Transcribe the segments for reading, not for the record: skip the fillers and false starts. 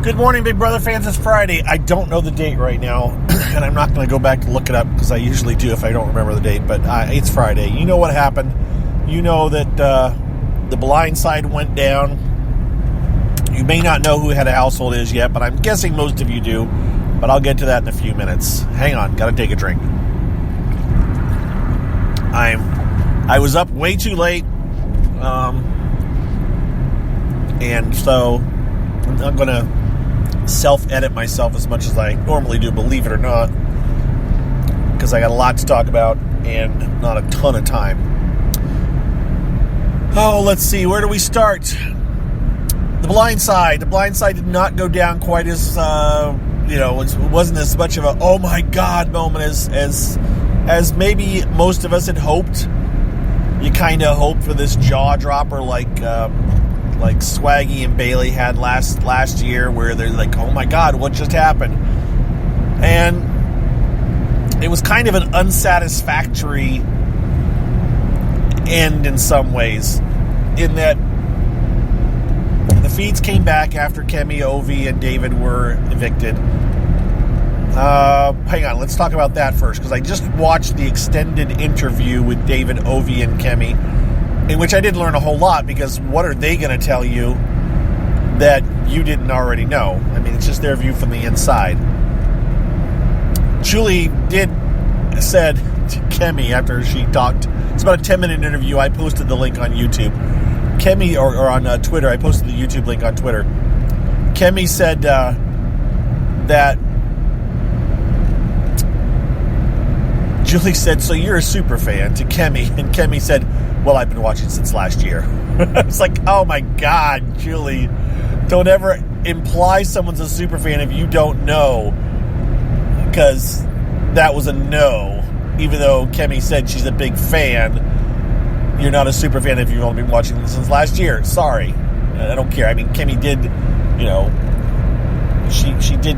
Good morning, Big Brother fans. It's Friday. I don't know the date right now, and I'm not going to go back to look it up because I usually do if I don't remember the date, but it's Friday. You know what happened. You know that the blind side went down. You may not know who Head of Household is yet, but I'm guessing most of you do, but I'll get to that in a few minutes. Hang on. Got to take a drink. I was up way too late, and so I'm not going to self-edit myself as much as I normally do, believe it or not, because I got a lot to talk about and not a ton of time. Oh, let's see, where do we start? The blind side. The blind side did not go down quite as, it wasn't as much of a oh my god moment as maybe most of us had hoped. You kind of hope for this jaw dropper like Swaggy and Bailey had last year, where they're like, oh my god, what just happened? And it was kind of an unsatisfactory end in some ways, in that the feeds came back after Kemi, Ovi, and David were evicted. Hang on, let's talk about that first, because I just watched the extended interview with David, Ovi, and Kemi, in which I didn't learn a whole lot, because what are they going to tell you that you didn't already know? I mean, it's just their view from the inside. Julie said to Kemi after she talked, it's about a 10-minute interview. I posted the link on YouTube. Kemi, or on Twitter, I posted the YouTube link on Twitter. Kemi said that Julie said, so you're a super fan, to Kemi, and Kemi said, well, I've been watching since last year. It's like, oh my god, Julie, don't ever imply someone's a super fan if you don't know, because that was a no. Even though Kemi said she's a big fan, you're not a super fan if you've only been watching this since last year. Sorry, I don't care. I mean, Kemi did, she did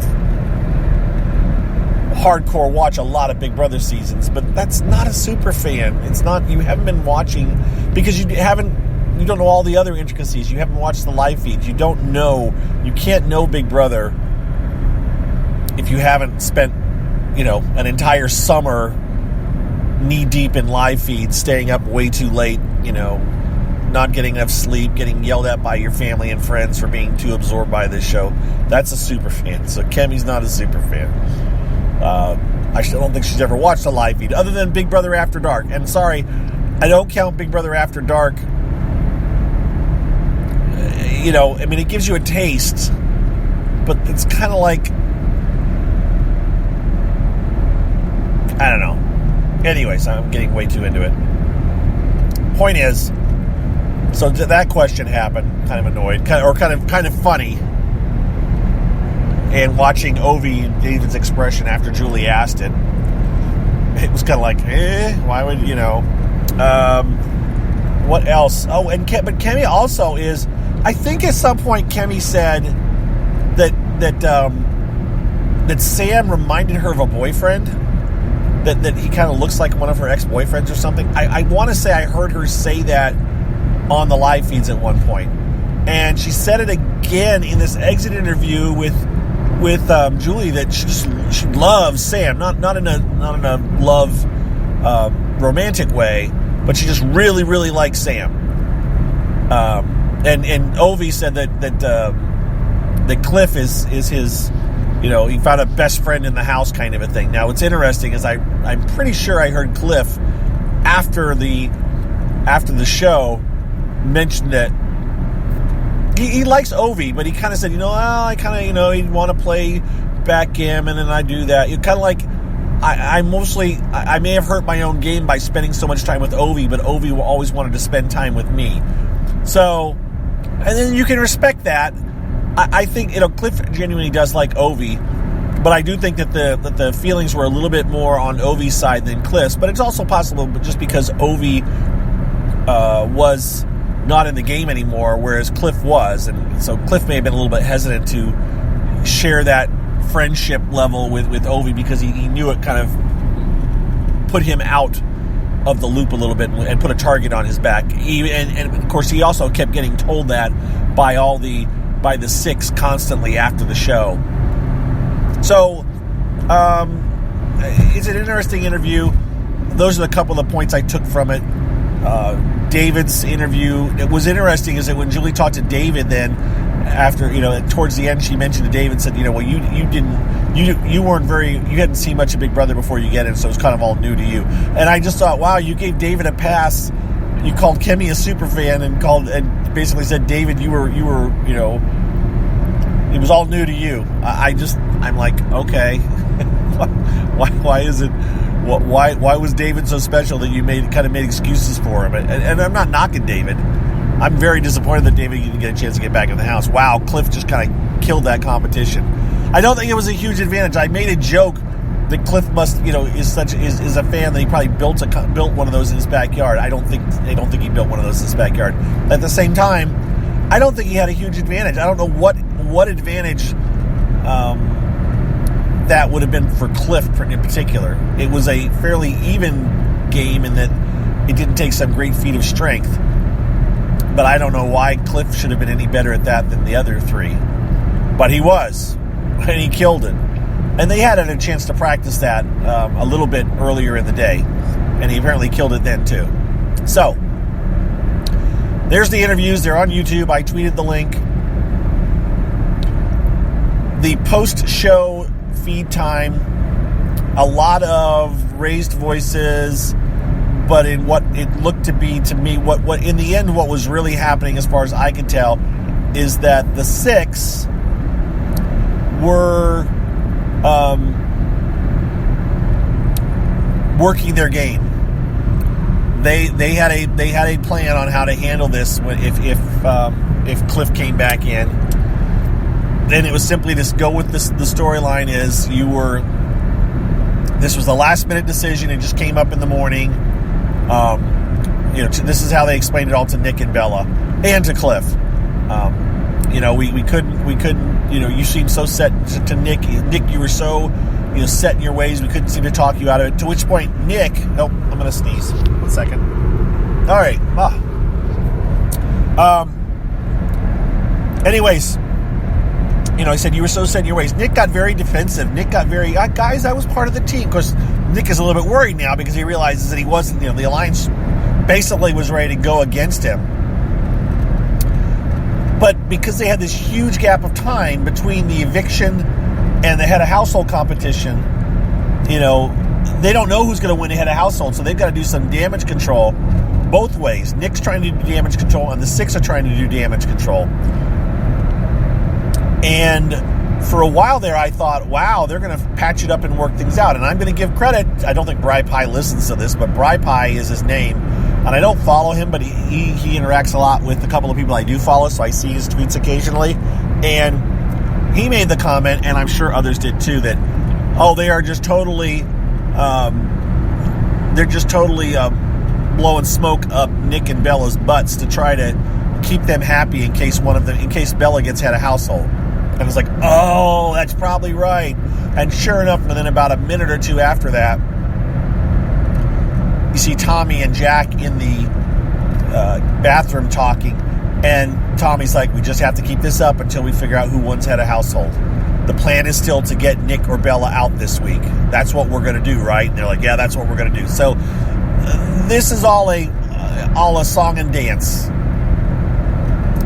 hardcore watch a lot of Big Brother seasons, but that's not a super fan. It's not. You haven't been watching because you don't know all the other intricacies. You haven't watched the live feeds. You don't know. You can't know Big Brother if you haven't spent, an entire summer knee deep in live feeds, staying up way too late, not getting enough sleep, getting yelled at by your family and friends for being too absorbed by this show. That's a super fan. So Kemi's not a super fan. I still don't think she's ever watched a live feed other than Big Brother After Dark. And sorry, I don't count Big Brother After Dark. It gives you a taste, but it's kind of like, I don't know. Anyways, I'm getting way too into it. Point is, so that question happened. Kind of annoyed, kind of funny. And watching Ovi and David's expression after Julie asked it, it was kind of like, why would, what else? Oh, but Kemi also is, I think at some point Kemi said that Sam reminded her of a boyfriend, that he kind of looks like one of her ex-boyfriends or something. I want to say I heard her say that on the live feeds at one point. And she said it again in this exit interview with Julie, that she loves Sam, not in a love romantic way, but she just really, really likes Sam. And Ovi said that Cliff is his, he found a best friend in the house kind of a thing. Now what's interesting is I'm pretty sure I heard Cliff after the show mention that he likes Ovi, but he kind of said, I kind of, he'd want to play backgammon, and I do that. It kind of like, I may have hurt my own game by spending so much time with Ovi, but Ovi always wanted to spend time with me. So, and then you can respect that. I think, Cliff genuinely does like Ovi, but I do think that the feelings were a little bit more on Ovi's side than Cliff's, but it's also possible just because Ovi was not in the game anymore, whereas Cliff was, and so Cliff may have been a little bit hesitant to share that friendship level with Ovi because he knew it kind of put him out of the loop a little bit and put a target on his back. And of course, he also kept getting told that by by the 6 constantly after the show. So, it's an interesting interview. Those are a couple of points I took from it. David's interview, it was interesting is that when Julie talked to David then, after, towards the end, she mentioned to David, said, well, you hadn't seen much of Big Brother before you get in, so it was kind of all new to you. And I just thought, wow, you gave David a pass. You called Kimmy a super fan and basically said, David, you were, it was all new to you. I'm like, okay, why is it? Why was David so special that you made excuses for him? And I'm not knocking David. I'm very disappointed that David didn't get a chance to get back in the house. Wow, Cliff just kind of killed that competition. I don't think it was a huge advantage. I made a joke that Cliff must, is a fan that he probably built one of those in his backyard. I don't think he built one of those in his backyard. At the same time, I don't think he had a huge advantage. I don't know what advantage that would have been for Cliff in particular. It was a fairly even game in that it didn't take some great feat of strength. But I don't know why Cliff should have been any better at that than the other 3. But he was, and he killed it. And they had a chance to practice that a little bit earlier in the day, and he apparently killed it then too. So, there's the interviews. They're on YouTube. I tweeted the link. The post-show feed time, a lot of raised voices, but in what it looked to be to me, what in the end, what was really happening, as far as I can tell, is that the 6 were working their game. They had a plan on how to handle this if Cliff came back in. Then it was simply just go with this. The storyline is this was the last minute decision. It just came up in the morning. This is how they explained it all to Nick and Bella and to Cliff. We couldn't, you seemed so set to Nick. Nick, you were so, set in your ways. We couldn't seem to talk you out of it. To which point, Nick, I'm going to sneeze. 1 second. All right. Anyways, I said, you were so set in your ways. Nick got very defensive. Nick got very, guys, I was part of the team. Of course, Nick is a little bit worried now because he realizes that he wasn't, the alliance basically was ready to go against him. But because they had this huge gap of time between the eviction and the head of household competition, they don't know who's going to win the head of household, so they've got to do some damage control both ways. Nick's trying to do damage control, and the 6 are trying to do damage control. And for a while there, I thought, wow, they're going to patch it up and work things out. And I'm going to give credit. I don't think Bri Pie listens to this, but Bri Pie is his name. And I don't follow him, but he interacts a lot with a couple of people I do follow, so I see his tweets occasionally. And he made the comment, and I'm sure others did too, that, they are just totally, blowing smoke up Nick and Bella's butts to try to keep them happy in case Bella gets head of household. I was like, oh, that's probably right. And sure enough, within about a minute or two after that, you see Tommy and Jack in the bathroom talking, and Tommy's like, we just have to keep this up until we figure out who wins head of household. The plan is still to get Nick or Bella out this week. That's what we're going to do, right? And they're like, yeah, that's what we're going to do. So this is all a song and dance.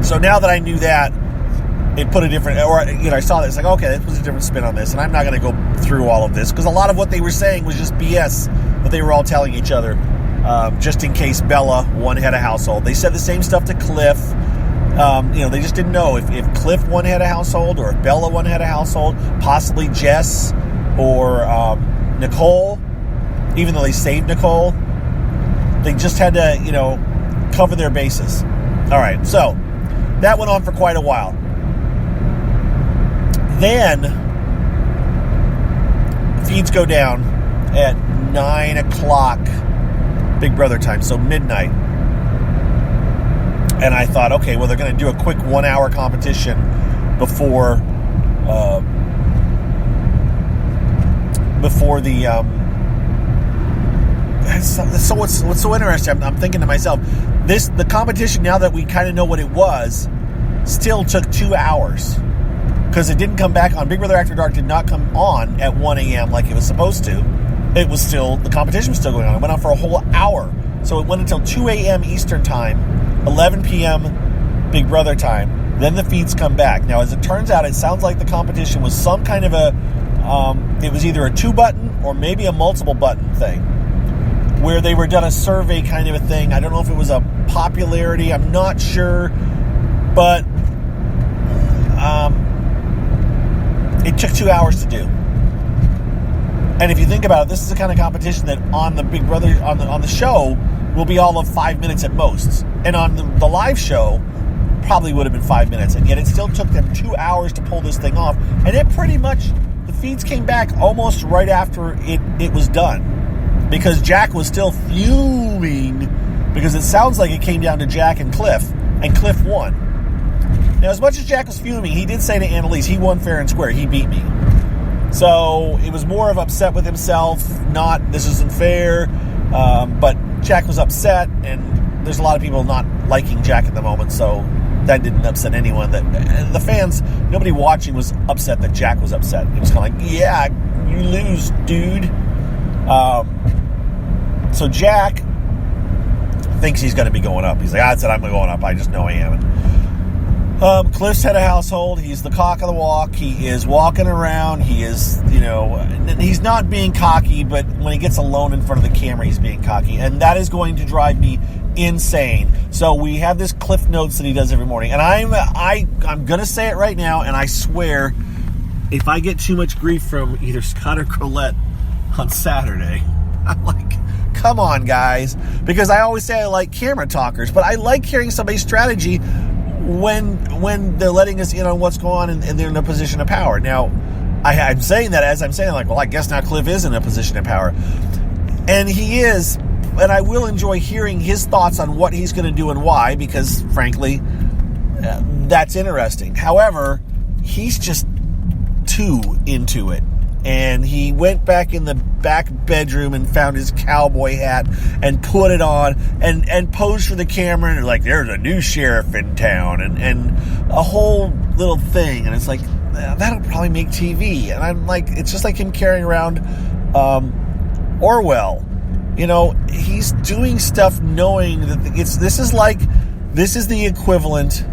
So now that I knew that, it put a different, I saw this, like, okay, this was a different spin on this, and I'm not going to go through all of this, because a lot of what they were saying was just BS that they were all telling each other, just in case Bella won head of household. They said the same stuff to Cliff. They just didn't know if Cliff won head of household, or if Bella won head of household, possibly Jess, or Nicole, even though they saved Nicole. They just had to, cover their bases. All right, so that went on for quite a while. Then feeds go down at 9 o'clock Big Brother time, so midnight. And I thought, okay, well, they're going to do a quick 1 hour competition before the so what's so interesting, I'm thinking to myself, the competition, now that we kind of know what it was, still took 2 hours. Because it didn't come back on. Big Brother After Dark did not come on at 1 a.m. like it was supposed to. It was still, the competition was still going on. It went on for a whole hour. So it went until 2 a.m. Eastern time, 11 p.m. Big Brother time. Then the feeds come back. Now, as it turns out, it sounds like the competition was some kind of a, it was either a 2-button or maybe a multiple-button thing, where they were done a survey kind of a thing. I don't know if it was a popularity. I'm not sure. But it took 2 hours to do. And if you think about it, this is the kind of competition that on the Big Brother, on the show, will be all of 5 minutes at most. And on the live show, probably would have been 5 minutes. And yet it still took them 2 hours to pull this thing off. And it pretty much, the feeds came back almost right after it was done. Because Jack was still fuming. Because it sounds like it came down to Jack and Cliff. And Cliff won. Now, as much as Jack was fuming, he did say to Annalise, he won fair and square. He beat me. So it was more of upset with himself, not this isn't fair. But Jack was upset, and there's a lot of people not liking Jack at the moment, so that didn't upset anyone. That the fans, nobody watching was upset that Jack was upset. It was kind of like, yeah, you lose, dude. So Jack thinks he's going to be going up. He's like, I said I'm going up. I just know I am. Cliff's head of household. He's the cock of the walk. He is walking around. He is, he's not being cocky, but when he gets alone in front of the camera, he's being cocky. And that is going to drive me insane. So we have this Cliff Notes that he does every morning. And I'm going to say it right now, and I swear, if I get too much grief from either Scott or Colette on Saturday, I'm like, come on, guys. Because I always say I like camera talkers, but I like hearing somebody's strategy when they're letting us in on what's going on and they're in a position of power. Now, I'm saying that as I'm saying, like, well, I guess now Cliff is in a position of power. And he is, and I will enjoy hearing his thoughts on what he's going to do and why, because, frankly, that's interesting. However, he's just too into it. And he went back in the back bedroom and found his cowboy hat and put it on and posed for the camera and like, there's a new sheriff in town and a whole little thing. And it's like, that'll probably make TV. And I'm like, it's just like him carrying around Orwell. He's doing stuff knowing that this is the equivalent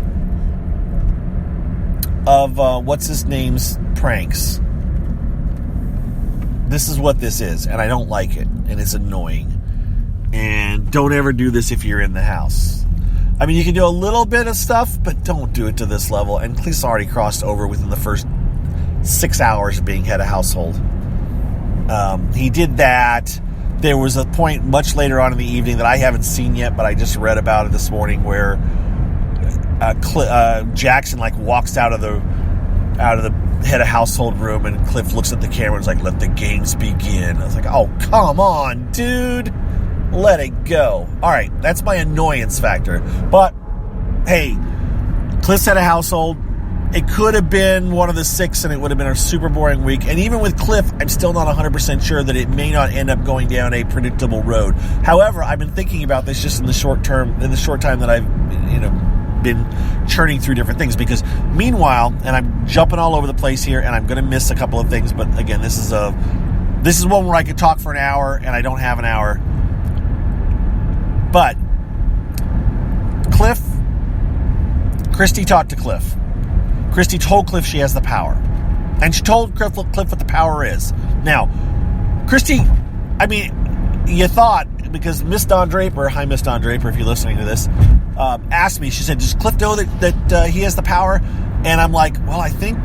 of what's his name's pranks. This is what this is, and I don't like it, and it's annoying. And don't ever do this if you're in the house. I mean, you can do a little bit of stuff, but don't do it to this level. And Cliff's already crossed over within the first 6 hours of being head of household. He did that. There was a point much later on in the evening that I haven't seen yet, but I just read about it this morning, where Jackson walks out of the head of household room, and Cliff looks at the camera and is like, let the games begin. I was like, oh, come on, dude. Let it go. All right, that's my annoyance factor. But, hey, Cliff's head of household, it could have been one of the 6, and it would have been a super boring week. And even with Cliff, I'm still not 100% sure that it may not end up going down a predictable road. However, I've been thinking about this just in the short time that I've, been churning through different things, because meanwhile, and I'm jumping all over the place here, and I'm going to miss a couple of things, but again, this is one where I could talk for an hour, and I don't have an hour. But Christy talked to Cliff. Christy told Cliff she has the power, and she told Cliff what the power is. Now, Christy, I mean, you thought, because Miss Dawn Draper, hi Miss Dawn Draper, if you're listening to this, asked me, she said, does Cliff know that he has the power? And I'm like, well, I think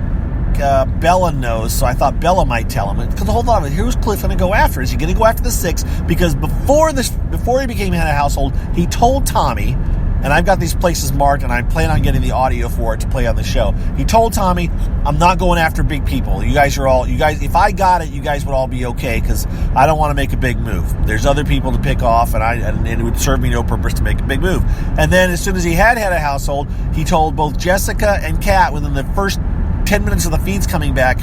Bella knows, so I thought Bella might tell him. Because the whole thought of it, who's Cliff going to go after? Is he going to go after the 6? Because before he became head of household, he told Tommy, and I've got these places marked, and I plan on getting the audio for it to play on the show. He told Tommy, I'm not going after big people. You guys, if I got it, you guys would all be okay, because I don't want to make a big move. There's other people to pick off, and it would serve me no purpose to make a big move. And then as soon as he had head of household, he told both Jessica and Kat within the first 10 minutes of the feeds coming back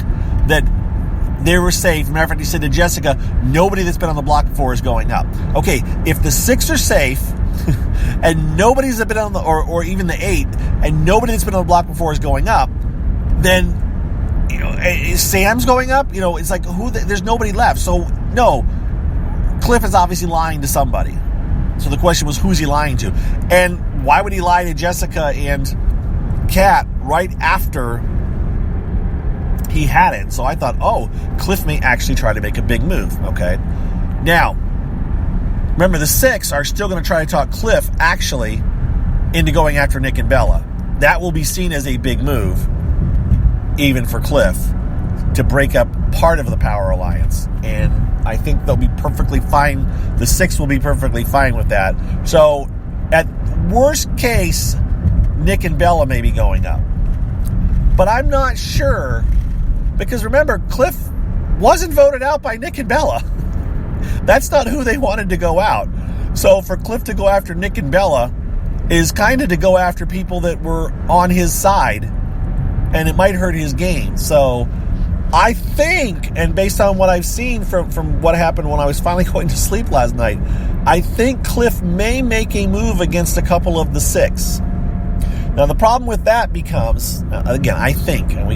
that they were safe. Matter of fact, he said to Jessica, nobody that's been on the block before is going up. Okay, if the 6 are safe, and nobody's been on the, or even the 8, and nobody that's been on the block before is going up, then, Sam's going up. It's like, there's nobody left. So, no, Cliff is obviously lying to somebody. So the question was, who's he lying to? And why would he lie to Jessica and Kat right after he had it? So I thought, Cliff may actually try to make a big move. Okay. Now, remember, the 6 are still going to try to talk Cliff actually into going after Nick and Bella. That will be seen as a big move, even for Cliff, to break up part of the Power Alliance. And I think they'll be perfectly fine. The 6 will be perfectly fine with that. So, at worst case, Nick and Bella may be going up. But I'm not sure, because remember, Cliff wasn't voted out by Nick and Bella. That's not who they wanted to go out. So for Cliff to go after Nick and Bella is kind of to go after people that were on his side, and it might hurt his game. So I think, and based on what I've seen from what happened when I was finally going to sleep last night, I think Cliff may make a move against a couple of the 6. Now, the problem with that becomes, again, I think, and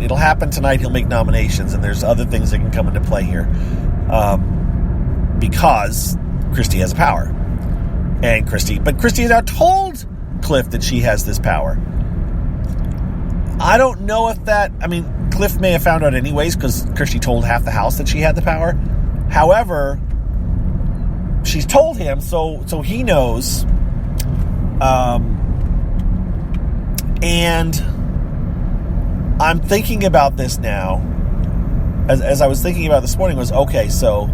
it'll happen tonight, he'll make nominations, and there's other things that can come into play here, because Christy has a power. But Christy has now told Cliff that she has this power. I don't know if Cliff may have found out anyways, because Christy told half the house that she had the power. However, she's told him, so he knows. And I'm thinking about this now, as I was thinking about this morning, was, okay, so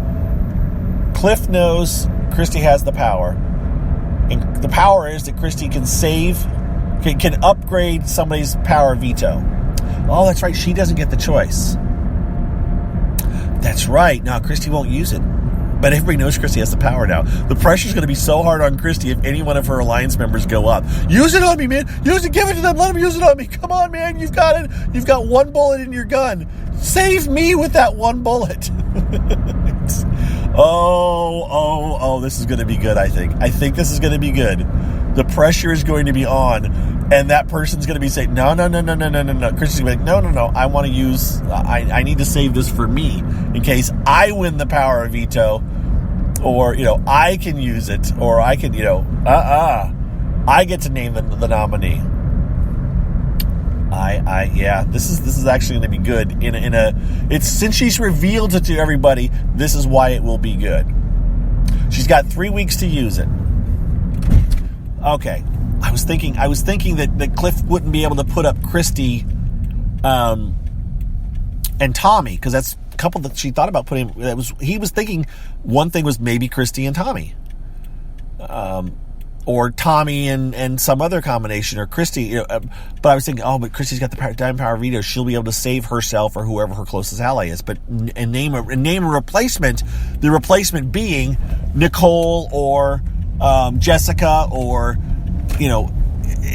Cliff knows Christy has the power, and the power is that Christy can upgrade somebody's power veto. Oh, that's right, she doesn't get the choice. That's right, now Christy won't use it. But everybody knows Christy has the power now. The pressure's going to be so hard on Christy if any one of her alliance members go up. Use it on me, man. Use it. Give it to them. Let them use it on me. Come on, man. You've got it. You've got one bullet in your gun. Save me with that one bullet. Oh, this is going to be good, I think. I think this is going to be good. The pressure is going to be on, and that person's going to be saying, no. Christy's going to be like, no. I want to use, I need to save this for me in case I win the power of veto, or, I can use it, or I can, I get to name the nominee. This is actually going to be good. It's since she's revealed it to everybody, this is why it will be good. She's got 3 weeks to use it. Okay, I was thinking that Cliff wouldn't be able to put up Christy, and Tommy, because that's a couple that she thought about putting. He was thinking one thing was maybe Christy and Tommy, or Tommy and some other combination, or Christy. But I was thinking, but Christy's got the diamond power veto. She'll be able to save herself or whoever her closest ally is. But and name a replacement. The replacement being Nicole or Jessica, or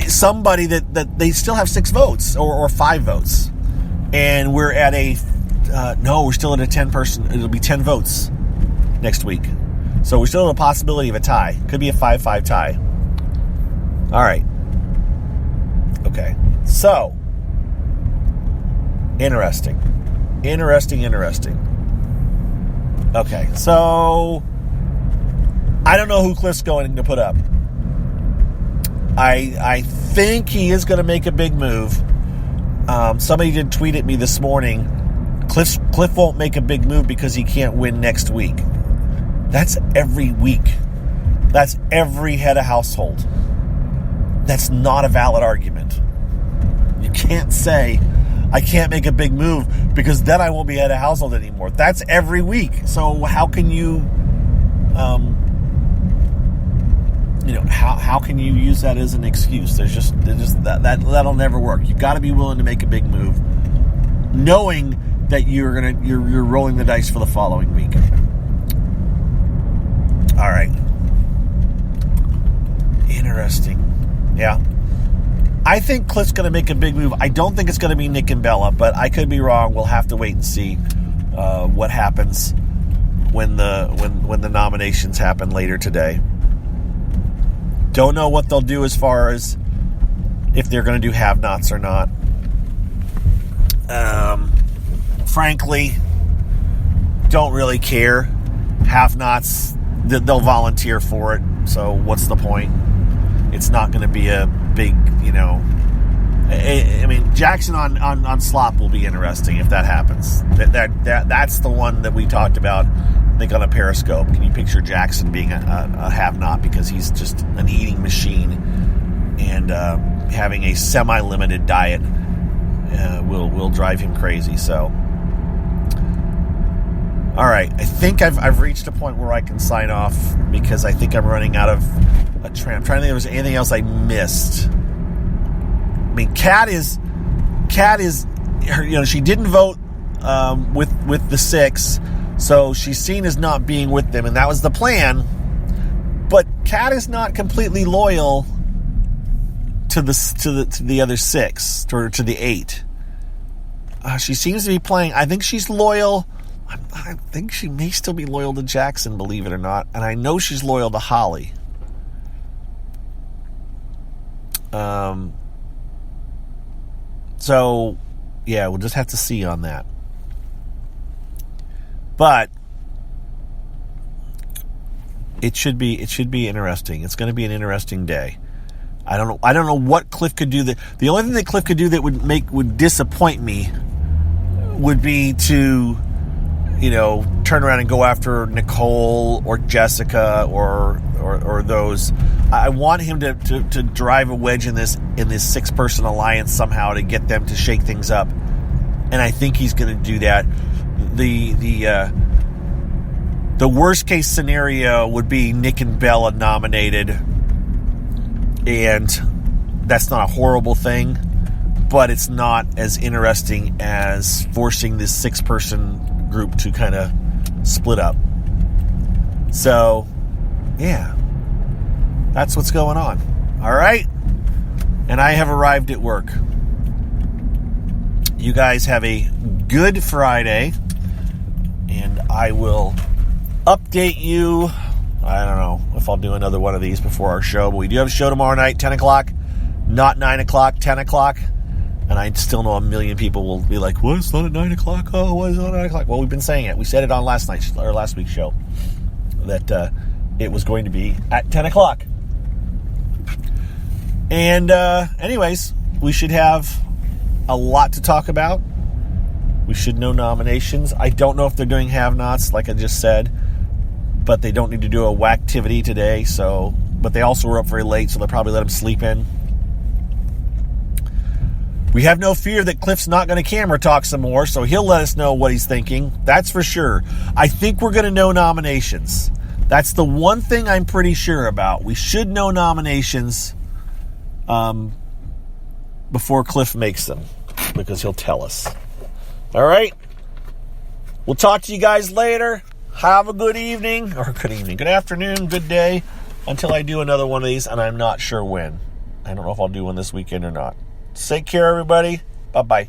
somebody that they still have 6 votes or 5 votes, and we're at we're still at a 10-person. It'll be 10 votes next week. So we're still at a possibility of a tie. Could be a 5-5 tie. All right. Okay. So, interesting. Okay. So, I don't know who Cliff's going to put up. I think he is going to make a big move. Somebody did tweet at me this morning, Cliff won't make a big move because he can't win next week. That's every week. That's every head of household. That's not a valid argument. You can't say, I can't make a big move because then I won't be head of household anymore. That's every week. So how can you, how can you use that as an excuse? There's just that'll never work. You got to be willing to make a big move, knowing that you're rolling the dice for the following week. All right. Interesting. Yeah. I think Cliff's going to make a big move. I don't think it's going to be Nick and Bella, but I could be wrong. We'll have to wait and see what happens when the nominations happen later today. Don't know what they'll do as far as if they're going to do have-nots or not. Frankly, don't really care. Have-nots, they'll volunteer for it, so what's the point? It's not going to be a big, I mean, Jackson on slop will be interesting if that happens. That's the one that we talked about, I think, on a Periscope. Can you picture Jackson being a have-not because he's just an eating machine, and having a semi-limited diet will drive him crazy. So, all right, I think I've reached a point where I can sign off because I think I'm running out of a train. I'm trying to think if there's anything else I missed. I mean, Kat is, she didn't vote with the 6, so she's seen as not being with them, and that was the plan. But Kat is not completely loyal to the other 6 or to the 8. She seems to be playing. I think she's loyal. I think she may still be loyal to Jackson, believe it or not, and I know she's loyal to Holly. So, yeah, we'll just have to see on that. But it should be interesting. It's going to be an interesting day. I don't know what Cliff could do. The only thing that Cliff could do that would disappoint me would be to, turn around and go after Nicole or Jessica or those. I want him to drive a wedge in this 6-person alliance somehow to get them to shake things up, and I think he's going to do that. The worst case scenario would be Nick and Bella nominated, and that's not a horrible thing, but it's not as interesting as forcing this 6-person group to kind of split up. So, yeah, that's what's going on. All right, and I have arrived at work. You guys have a good Friday, and I will update you. I don't know if I'll do another one of these before our show, but we do have a show tomorrow night, 10 o'clock, not 9 o'clock, 10 o'clock. And I still know a million people will be like, what? It's not at 9 o'clock? Oh, what is it not at 9 o'clock? Well, we've been saying it. We said it on last week's show that it was going to be at 10 o'clock. And anyways, we should have a lot to talk about. We should know nominations. I don't know if they're doing have-nots, like I just said, but they don't need to do a whacktivity today. But they also were up very late, so they'll probably let them sleep in. We have no fear that Cliff's not going to camera talk some more, so he'll let us know what he's thinking. That's for sure. I think we're going to know nominations. That's the one thing I'm pretty sure about. We should know nominations before Cliff makes them, because he'll tell us. All right? We'll talk to you guys later. Have a good evening, good afternoon, good day, until I do another one of these, and I'm not sure when. I don't know if I'll do one this weekend or not. Take care, everybody. Bye-bye.